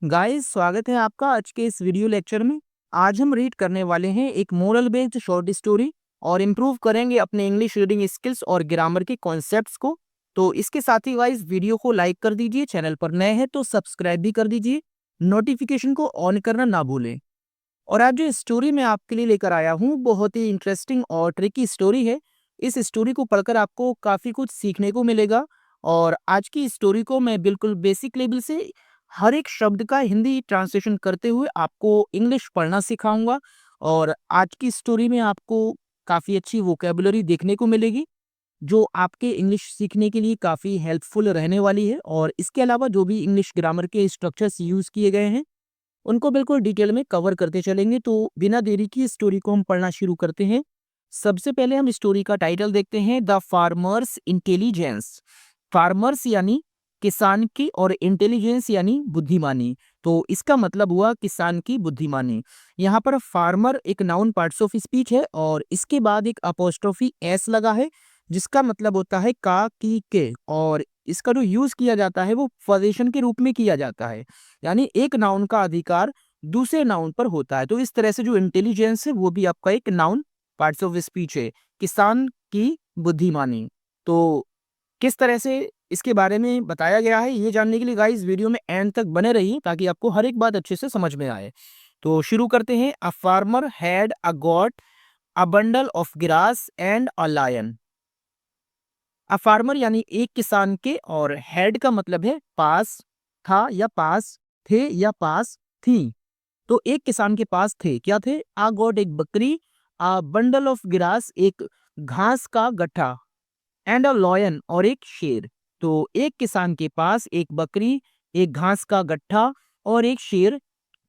Guys, स्वागत है आपका आज के इस वीडियो लेक्चर में। आज हम रीड करने वाले हैं एक मोरल बेस्ड शॉर्ट स्टोरी और इम्प्रूव करेंगे अपने इंग्लिश रीडिंग स्किल्स और ग्रामर के कॉन्सेप्ट्स को। तो इसके साथ ही गाइस वीडियो को लाइक कर दीजिए, चैनल पर नए हैं तो सब्सक्राइब भी कर दीजिए, नोटिफिकेशन को ऑन करना ना भूलें। और आज जो स्टोरी मैं आपके लिए लेकर आया हूँ बहुत ही इंटरेस्टिंग और ट्रिकी स्टोरी है। इस स्टोरी को पढ़कर आपको काफ़ी कुछ सीखने को मिलेगा। और आज की स्टोरी को मैं बिल्कुल बेसिक लेवल से हर एक शब्द का हिंदी ट्रांसलेशन करते हुए आपको इंग्लिश पढ़ना सिखाऊंगा। और आज की स्टोरी में आपको काफ़ी अच्छी वोकेबुलरी देखने को मिलेगी जो आपके इंग्लिश सीखने के लिए काफ़ी हेल्पफुल रहने वाली है। और इसके अलावा जो भी इंग्लिश ग्रामर के स्ट्रक्चर्स यूज़ किए गए हैं उनको बिल्कुल डिटेल में कवर करते चलेंगे। तो बिना देरी की स्टोरी को हम पढ़ना शुरू करते हैं। सबसे पहले हम स्टोरी का टाइटल देखते हैं, द फार्मर्स इंटेलिजेंस। फार्मर्स यानी किसान की और इंटेलिजेंस यानी बुद्धिमानी। तो इसका मतलब हुआ किसान की बुद्धिमानी। यहाँ पर फार्मर एक नाउन पार्ट्स ऑफ स्पीच है और इसके बाद एक अपोस्ट्रोफी एस लगा है जिसका मतलब होता है का की के। और इसका जो यूज किया जाता है वो पोजीशन के रूप में किया जाता है, यानी एक नाउन का अधिकार दूसरे नाउन पर होता है। तो इस तरह से जो इंटेलिजेंस है वो भी आपका एक नाउन पार्ट्स ऑफ स्पीच है, किसान की बुद्धिमानी। तो किस तरह से इसके बारे में बताया गया है ये जानने के लिए गाइस वीडियो में एंड तक बने रहिए ताकि आपको हर एक बात अच्छे से समझ में आए। तो शुरू करते हैं। A farmer had a goat a bundle of grass and a lion. A farmer यानी एक किसान के, और हैड का मतलब है पास, था या पास थे या पास थी। तो एक किसान के पास थे, क्या थे? आ गॉट एक बकरी, आ बंडल ऑफ ग्रास एक घास का गट्ठा, एंड अ लॉयन और एक शेर। तो एक किसान के पास एक बकरी, एक घास का गट्ठा और एक शेर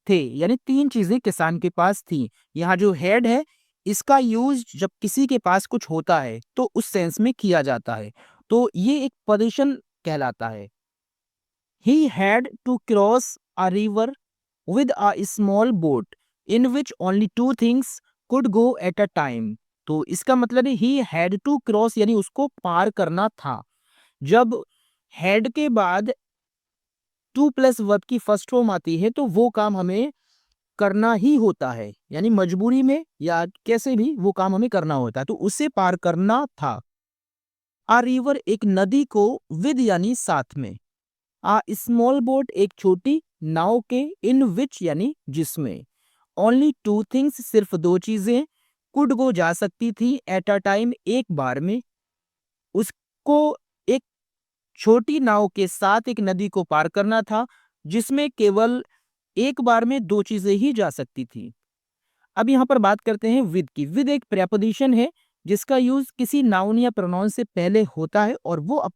थे, यानी तीन चीजें किसान के पास थी। यहाँ जो हेड है इसका यूज जब किसी के पास कुछ होता है तो उस सेंस में किया जाता है। तो ये एक पोजीशन कहलाता है। He had to cross a river with a small boat in which only two things could go at a time। तो इसका मतलब है he had to cross यानी उसको पार करना था। जब had के बाद टू प्लस वर्ब की फर्स्ट फॉर्म आती है तो वो काम हमें करना ही होता है, यानी मजबूरी में या कैसे भी वो काम हमें करना होता है, तो उसे पार करना था। आ रिवर एक नदी को, विद यानी साथ में, आ स्मॉल बोट एक छोटी नाव के, इन विच यानी जिसमें, ओनली टू थिंग्स सिर्फ दो चीजें, कुड गो जा सकती थी, एट अ टाइम एक बार में। उसको एक छोटी नाव के साथ एक नदी को पार करना था जिसमें केवल एक बार में दो चीजें ही जा सकती थी। अब यहाँ पर बात करते हैं विद की। विद एक प्रेपोजिशन है जिसका यूज किसी नाउन या प्रोनाउन से पहले होता है और वो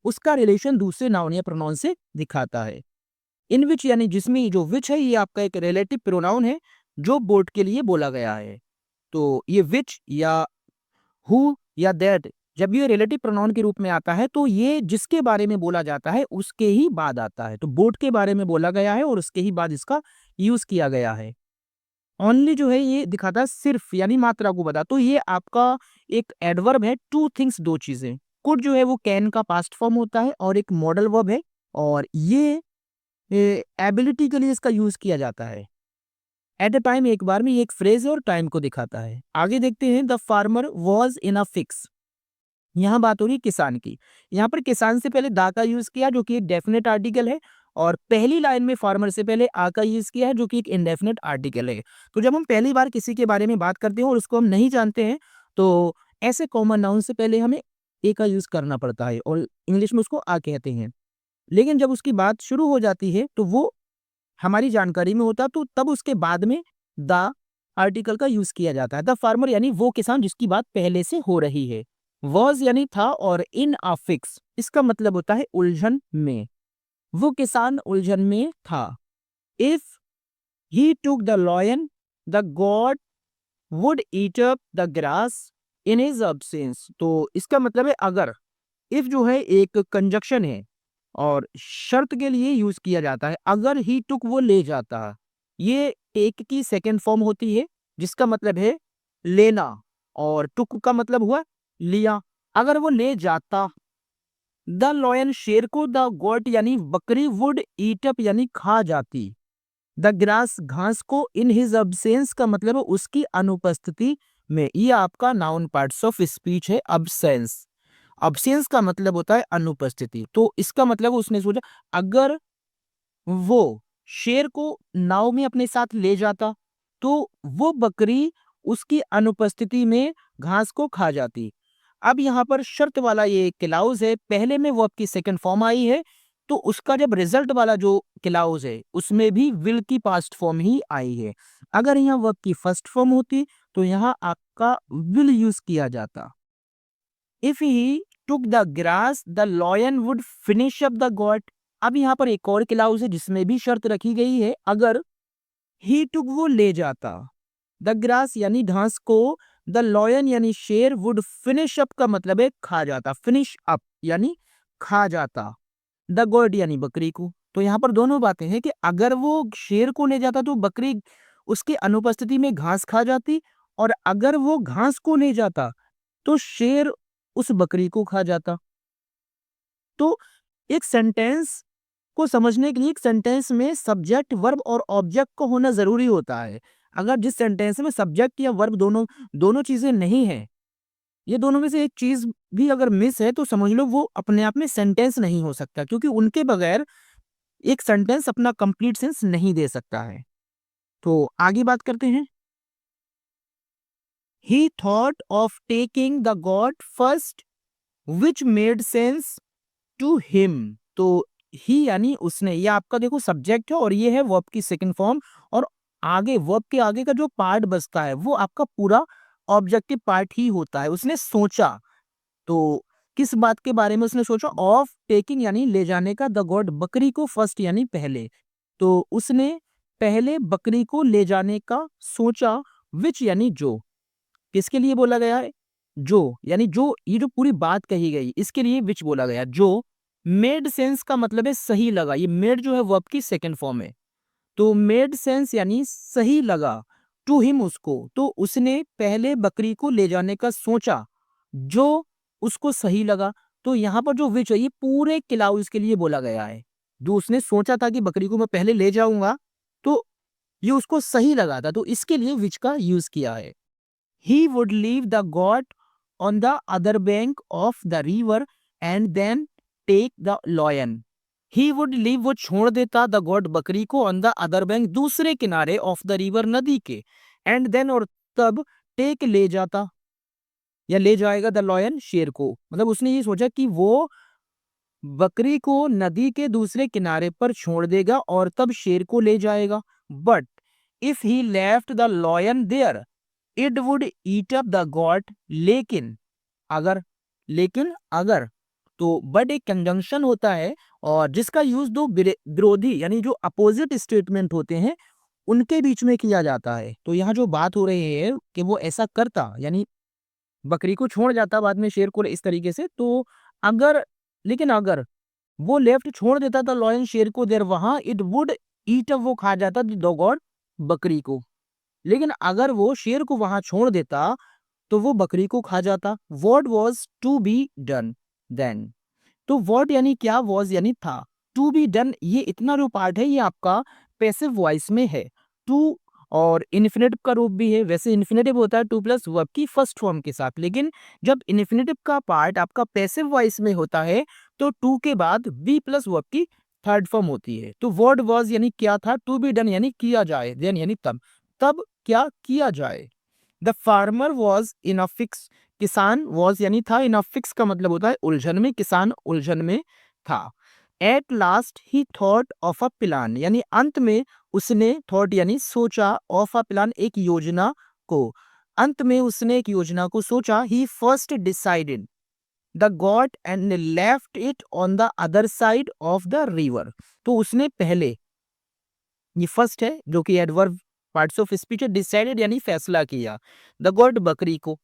उसका रिलेशन दूसरे नाउन या प्रोनाउन से दिखाता है। इन विच यानी जिसमें, जो विच है ये आपका एक रिलेटिव प्रोनाउन है जो बोट के लिए बोला गया है। तो ये विच या हु या दैट जब ये रिलेटिव प्रोनाउन के रूप में आता है तो ये जिसके बारे में बोला जाता है उसके ही बाद आता है। तो बोट के बारे में बोला गया है और उसके ही बाद इसका यूज किया गया है। ओनली जो है ये दिखाता है सिर्फ, यानी मात्रा को बता। तो ये आपका एक एडवर्ब है, टू थिंग्स दो चीजें। कुड जो है वो कैन का पास्ट फॉर्म होता है और एक मॉडल वर्ब है, और ये एबिलिटी के लिए इसका यूज किया जाता है। एट अ टाइम एक बार में, ये एक फ्रेज है और टाइम को दिखाता है। आगे देखते हैं। The farmer was in a fix. यहाँ बात हो रही है किसान की। यहाँ पर किसान से पहले दा का यूज किया जो कि एक डेफिनेट आर्टिकल है, और पहली लाइन में फार्मर से पहले आ का यूज किया है जो कि एक इंडेफिनेट आर्टिकल है। तो जब हम पहली बार किसी के बारे में बात करते हैं और उसको हम नहीं जानते हैं तो ऐसे कॉमन नाउन से पहले हमें ए का यूज करना पड़ता है और इंग्लिश में उसको आ कहते हैं। लेकिन जब उसकी बात शुरू हो जाती है तो वो हमारी जानकारी में होता, तो तब उसके बाद में द आर्टिकल का यूज किया जाता है। द फार्मर यानी वो किसान जिसकी बात पहले से हो रही है। वॉज यानी था, और इन अ फिक्स इसका मतलब होता है उलझन में। वो किसान उलझन में था। If he took the lion, the God would eat up the grass in his absence. तो इसका मतलब है अगर। इफ जो है एक कंजक्शन है और शर्त के लिए यूज किया जाता है। अगर ही टुक वो ले जाता, ये टेक की सेकेंड फॉर्म होती है जिसका मतलब है लेना, और टुक का मतलब हुआ लिया। अगर वो ले जाता, द लॉयन शेर को, द गोट यानी बकरी, वुड ईट अप यानी खा जाती। द ग्रास घास को, इन हिज अब्सेंस का मतलब है उसकी अनुपस्थिति में। ये आपका नाउन पार्ट्स ऑफ स्पीच है, अब्सेंस। अब्सेंस का मतलब होता है अनुपस्थिति। तो इसका मतलब उसने सोचा अगर वो शेर को नाव में अपने साथ ले जाता तो वो बकरी उसकी अनुपस्थिति में घास को खा जाती। अब यहाँ पर शर्त वाला ये क्लाउज है, पहले में वो आपकी सेकंड फॉर्म आई है, तो उसका जब रिजल्ट वाला जो क्लाउज है उसमें भी विल की पास्ट फॉर्म ही आई है। अगर यहाँ वर्ब की फर्स्ट फॉर्म होती तो यहाँ आपका विल यूज किया जाता। If he took the grass the lion would finish up the got. अब यहाँ पर एक और क्लाउज है जिसमें भी शर्त रखी गई है, अगर ही टुक वो ले जाता, द ग्रास यानी घास को, द लॉयन यानी शेर, वुड फिनिश अप का मतलब है खा जाता, फिनिश अप यानी खा जाता, द गॉड यानी बकरी को। तो यहाँ पर दोनों बातें हैं कि अगर वो शेर को ले जाता तो बकरी उसकी अनुपस्थिति में घास खा जाती, और अगर वो घास को ले जाता तो शेर उस बकरी को खा जाता। तो एक सेंटेंस को समझने के लिए एक सेंटेंस में सब्जेक्ट, वर्ब और ऑब्जेक्ट को होना जरूरी होता है। अगर जिस सेंटेंस में सब्जेक्ट या वर्ब दोनों दोनों चीजें नहीं है, ये दोनों में से एक चीज भी अगर मिस है तो समझ लो वो अपने आप में सेंटेंस नहीं हो सकता, क्योंकि उनके बगैर एक सेंटेंस अपना कंप्लीट सेंस नहीं दे सकता है। तो आगे बात करते हैं। He thought of taking the goat first which made sense to him. तो ही यानी उसने, ये आपका देखो सब्जेक्ट है और ये है वर्ब की सेकंड फॉर्म, और आगे वर्ब के आगे का जो पार्ट बचता है वो आपका पूरा ऑब्जेक्टिव पार्ट ही होता है। उसने सोचा, तो किस बात के बारे में उसने सोचा, ऑफ टेकिंग यानी ले जाने का, द गॉड बकरी को, फर्स्ट यानी पहले। तो उसने पहले बकरी को ले जाने का सोचा, विच यानी जो, किसके लिए बोला गया है, जो यानी जो, ये जो पूरी बात कही गई इसके लिए विच बोला गया। जो मेड सेंस का मतलब है सही लगा, ये मेड जो है वर्ब की सेकंड फॉर्म है, तो मेड सेंस यानी सही लगा, टू हिम उसको, तो उसने पहले बकरी को ले जाने का सोचा जो उसको सही लगा। तो यहाँ पर जो विच है ये पूरे क्लाउज के लिए बोला गया है। जो उसने सोचा था कि बकरी को मैं पहले ले जाऊंगा, तो ये उसको सही लगा था, तो इसके लिए विच का यूज किया है। He would leave the goat on the other bank of the river and then take the lion. He would leave वो छोड़ देता the goat बकरी को on the other bank दूसरे किनारे of the river नदी के, and then और तब take ले जाता या ले जाएगा the lion शेर को। मतलब उसने ये सोचा कि वो बकरी को नदी के दूसरे किनारे पर छोड़ देगा और तब शेर को ले जाएगा। But if he left the lion there it would eat up the goat. लेकिन अगर, लेकिन अगर, तो बट एक कंजंक्शन होता है और जिसका यूज दो विरोधी यानी जो अपोजिट स्टेटमेंट होते हैं उनके बीच में किया जाता है। तो यहाँ जो बात हो रही है कि वो ऐसा करता यानी बकरी को छोड़ जाता बाद में शेर को इस तरीके से, तो अगर, लेकिन अगर वो लेफ्ट छोड़ देता था लॉयन शेर को देर वहां, इट वुड ईट, वो खा जाता द गॉड बकरी को। लेकिन अगर वो शेर को वहां छोड़ देता तो वो बकरी को खा जाता। What was to be done then. तो वॉट यानी क्या, वॉज यानी था, टू बी डन ये इतना जो पार्ट है ये आपका पैसिव वॉइस में है। टू और इन्फिनेटिव का रूप भी है। वैसे इन्फिनेटिव होता है टू प्लस वर्ब की फर्स्ट फॉर्म के साथ, लेकिन जब इन्फिनेटिव का पार्ट आपका पैसिव वॉइस में होता है तो टू के बाद बी प्लस वर्ब की थर्ड फॉर्म होती है। तो वॉट वॉज यानी क्या था, टू बी डन यानी किया जाए, देन यानी तब, तब क्या किया जाए। The farmer was in a fix, किसान वॉज यानी था, इन अ फिक्स का मतलब होता है उलझन में, किसान उलझन में था। At last he thought of a plan, यानी अंत में उसने, थॉट यानी सोचा, ऑफ अ प्लान एक योजना को, अंत में उसने एक योजना को सोचा। He first decided the goat and left it on the other side of the river. तो उसने पहले, ये फर्स्ट है जो कि एडवर्ब पार्ट्स ऑफ स्पीच है, डिसाइडेड यानी फैसला किया, द गॉड बकरी को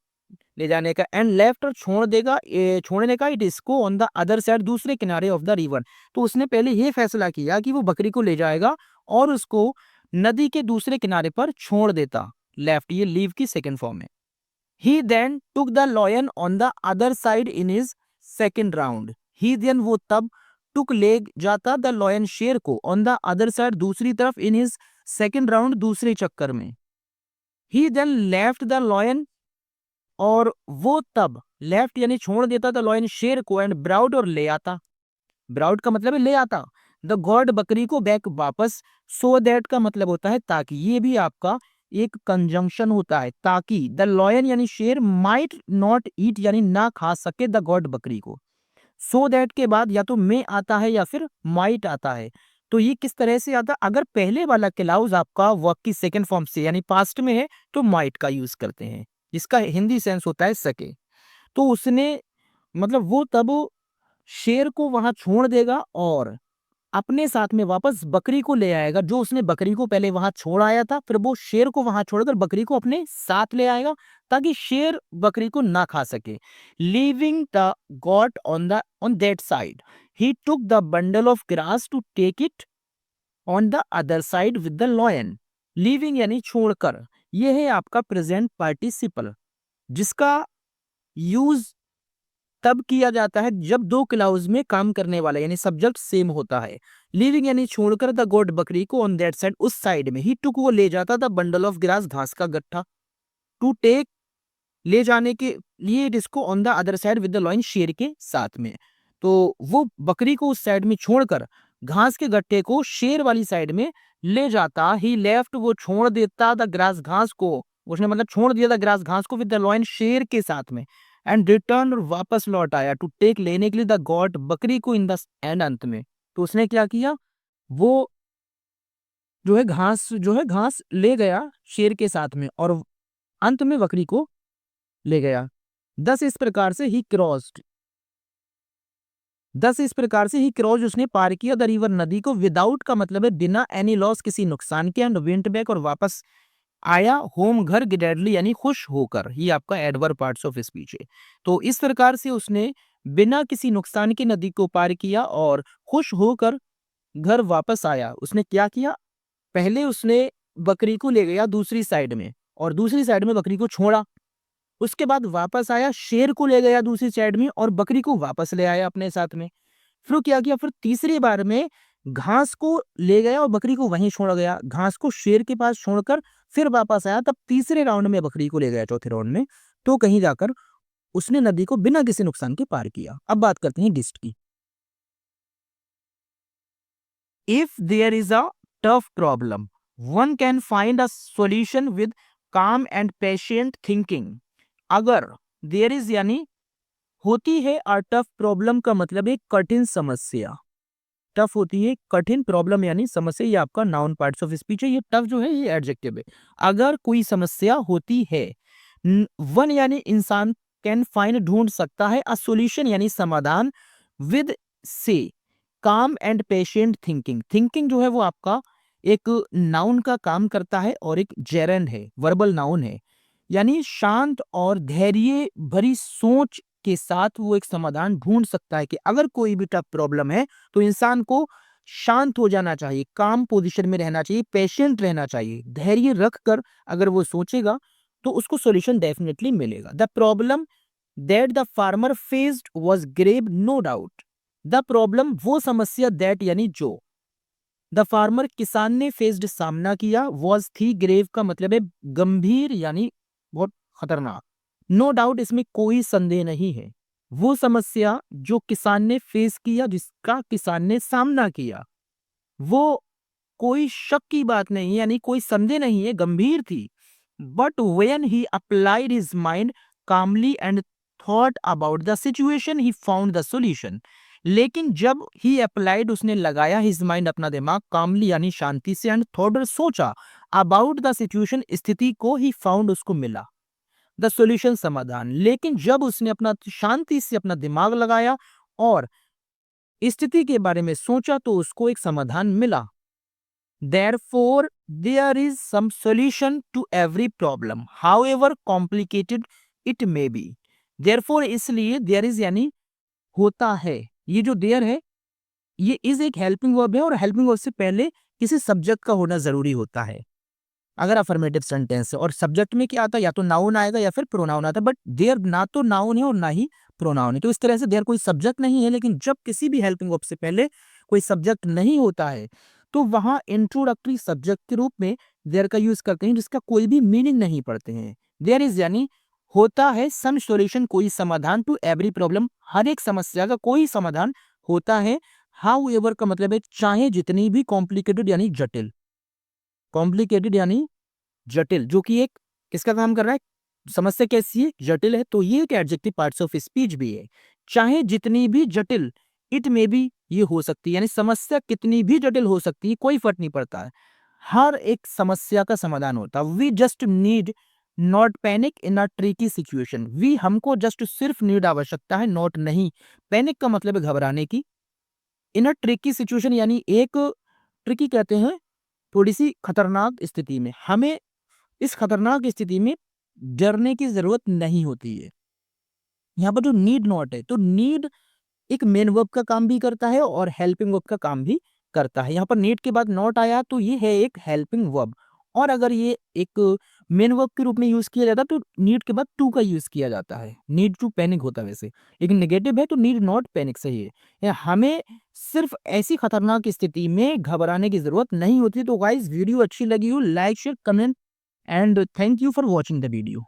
ले जाने का, एंड लेफ्ट और छोड़ देगा, छोड़ने का, इट इसको ऑन द अदर साइड दूसरे किनारे ऑफ द रिवर। तो उसने पहले ये फैसला किया कि वो बकरी को ले जाएगा और उसको नदी के दूसरे किनारे पर छोड़ देता। लेफ्ट ये लीव की सेकेंड फॉर्म है। He then took the lion on the other side in his second round. He then वो तब टुक ले जाता द लॉयन शेर को ऑन द अदर साइड दूसरी तरफ इन हिज सेकेंड राउंड दूसरे चक्कर में। ही देन लेफ्ट द लॉयन, और वो तब लेफ्ट यानी छोड़ देता था लॉयन शेर को, एंड ब्राउड और ले आता, ब्राउड का मतलब है ले आता, द गॉड बकरी को बैक वापस, सो दैट का मतलब होता है ताकि, ये भी आपका एक कंजंक्शन होता है, ताकि द लॉयन यानी शेर माइट नॉट ईट यानी ना खा सके द गॉड बकरी को। सो दैट के बाद या तो मे आता है या फिर माइट आता है। तो ये किस तरह से आता है, अगर पहले वाला क्लाउज आपका वर्क की सेकंड फॉर्म से यानी पास्ट में है तो माइट का यूज करते हैं, जिसका हिंदी सेंस होता है सके। तो उसने मतलब वो तब शेर को वहां छोड़ देगा और अपने साथ में वापस बकरी को ले आएगा, जो उसने बकरी को पहले वहां छोड़ आया था, फिर वो शेर को वहां छोड़कर बकरी को अपने साथ ले आएगा ताकि शेर बकरी को ना खा सके। Leaving the goat on that side, he took the bundle of grass to take it on the other side with the lion. Leaving यानी छोड़कर, यह है आपका प्रेजेंट पार्टिसिपल, जिसका यूज तब किया जाता है जब दो क्लाउज में काम करने वाला यानी सब्जेक्ट सेम होता है। लिविंग यानी छोड़कर द गोट बकरी को ऑन दैट साइड, उस साइड में, ही टुक वो ले जाता था बंडल ऑफ ग्रास घास का गट्ठा, टू टेक ले जाने के लिए इसको on the other side with the lion शेर के साथ में। तो वो बकरी को उस साइड में छोड़कर घास के गट्ठे को शेर वाली साइड में ले जाता। ही लेफ्ट वो छोड़ देता द ग्रास घास को, उसने मतलब छोड़ दिया था ग्रास घास को विद द लॉइन शेर के साथ में, एंड रिटर्न और वापस लौट आया टू टेक लेने के लिए द गॉट बकरी को इन द एंड, अंत में। तो उसने क्या किया, वो जो है घास ले गया शेर के साथ में और अंत में बकरी को ले गया। दस इस प्रकार से ही क्रॉस उसने पार किया द रिवर नदी को, विदाउट का मतलब है बिना एनी लॉस किसी नुकसान के, एंड वेंट बैक और वापस आया होम घर ग्लैडली यानी खुश होकर। ये आपका एडवर्ब पार्ट्स ऑफ स्पीच है। तो इस प्रकार से उसने बिना किसी नुकसान की नदी को पार किया और खुश होकर घर वापस आया। उसने क्या किया, पहले उसने बकरी को ले गया दूसरी साइड में और दूसरी साइड में बकरी को छोड़ा, उसके बाद वापस आया, शेर को ले गया दूसरी साइड में और बकरी को वापस ले आया अपने साथ में। फिर क्या किया, फिर तीसरी बार में घास को ले गया और बकरी को वहीं छोड़ गया, घास को शेर के पास छोड़कर फिर वापस आया, तब तीसरे राउंड में बकरी को ले गया चौथे राउंड में। तो कहीं जाकर उसने नदी को बिना किसी नुकसान के पार किया। अब बात करते हैं डिस्ट की। If there is a tough problem, one can find a solution with calm and patient thinking. अगर देयर इज यानी होती है, अ टफ प्रॉब्लम का मतलब है कठिन समस्या, टफ होती है कठिन, प्रॉब्लम यानी समस्या, ये आपका नाउन पार्ट्स ऑफ स्पीच है। ये टफ जो है ये एडजेक्टिव है। अगर कोई समस्या होती है, वन यानी इंसान, कैन फाइंड ढूंढ सकता है, अ सॉल्यूशन यानी समाधान, विद से काम एंड पेशेंट थिंकिंग। थिंकिंग जो है वो आपका एक नाउन का काम करता है और एक जेरेंड है, वर्बल नाउन है, यानी शांत और धैर्य भरी सोच के साथ वो एक समाधान ढूंढ सकता है। कि अगर कोई भी टफ प्रॉब्लम है तो इंसान को शांत हो जाना चाहिए, काम पोजीशन में रहना चाहिए, पेशेंट रहना चाहिए, धैर्य रख कर अगर वो सोचेगा तो उसको सॉल्यूशन डेफिनेटली मिलेगा। The problem that the farmer faced was grave, no doubt. The problem वो समस्या, दैट यानी जो, द फार्मर किसान ने फेस्ड सामना किया, वॉज थी, ग्रेव का मतलब है गंभीर यानी बहुत खतरनाक, नो डाउट इसमें कोई संदेह नहीं है। वो समस्या जो किसान ने फेस किया, जिसका किसान ने सामना किया, वो कोई शक की बात नहीं है, यानी कोई संदेह नहीं है, गंभीर थी। But when he applied his mind calmly and thought about the situation, he found the solution. लेकिन जब ही अप्लाइड उसने लगाया, हिज माइंड अपना दिमाग, कामली यानी शांति से, एंड थॉट और सोचा, अबाउट द सिचुएशन स्थिति को, ही फाउंड उसको मिला द सोल्यूशन समाधान। लेकिन जब उसने अपना शांति से अपना दिमाग लगाया और स्थिति के बारे में सोचा तो उसको एक समाधान मिला। Therefore, there is some solution to every problem, however complicated it may be. Therefore, इसलिए there is यानी होता है, ये जो there है ये is एक हेल्पिंग वर्ब है और हेल्पिंग वर्ब से पहले किसी सब्जेक्ट का होना जरूरी होता है अगर अफर्मेटिव सेंटेंस है। और सब्जेक्ट में क्या आता है, या तो नाउन आएगा या फिर प्रोनाउन आता है, बट देयर ना तो नाउन है और ना ही प्रोनाउन है। तो इस तरह से देयर कोई सब्जेक्ट नहीं है, लेकिन जब किसी भी हेल्पिंग वर्ब से पहले कोई सब्जेक्ट नहीं होता है तो वहाँ इंट्रोडक्टरी सब्जेक्ट के रूप में देयर का यूज करते हैं, जिसका कोई भी मीनिंग नहीं पढ़ते हैं। देयर इज यानी होता है सम सॉल्यूशन, कोई समाधान, टू एवरी प्रॉब्लम, हर एक समस्या का कोई समाधान होता है। हाउ एवर का मतलब है चाहे जितनी भी कॉम्प्लिकेटेड यानी जटिल, कॉम्प्लिकेटेड यानी जटिल, जो कि एक किसका काम कर रहा है, समस्या कैसी है, जटिल है, तो ये एक एडजेक्टिव पार्ट्स ऑफ स्पीच भी है। चाहे जितनी भी जटिल, इट में भी ये हो सकती है, यानी समस्या कितनी भी जटिल हो सकती है, कोई फर्क नहीं पड़ता है, हर एक समस्या का समाधान होता है। We just need not panic in a tricky situation, we हमको जस्ट सिर्फ नीड आवश्यकता है, नॉट नहीं, पैनिक का मतलब है घबराने की, इन अ ट्रिकी सिचुएशन यानी एक ट्रिकी कहते हैं थोड़ी सी खतरनाक स्थिति में, हमें इस खतरनाक स्थिति में डरने की जरूरत नहीं होती है। यहाँ पर जो नीड नॉट है, तो नीड एक मेन वर्ब का काम भी करता है और हेल्पिंग वर्ब का काम भी करता है। यहाँ पर नीड के बाद नॉट आया तो ये है एक हेल्पिंग वर्ब, और अगर ये एक मेन वर्ब के रूप में यूज किया जाता तो नीड के बाद टू का यूज किया जाता है, नीड टू पैनिक होता है वैसे, लेकिन नेगेटिव है तो नीड नॉट पैनिक सही है। हमें सिर्फ ऐसी खतरनाक स्थिति में घबराने की जरूरत नहीं होती। तो गाइस वीडियो अच्छी लगी हो like share comment and thank you for watching the video.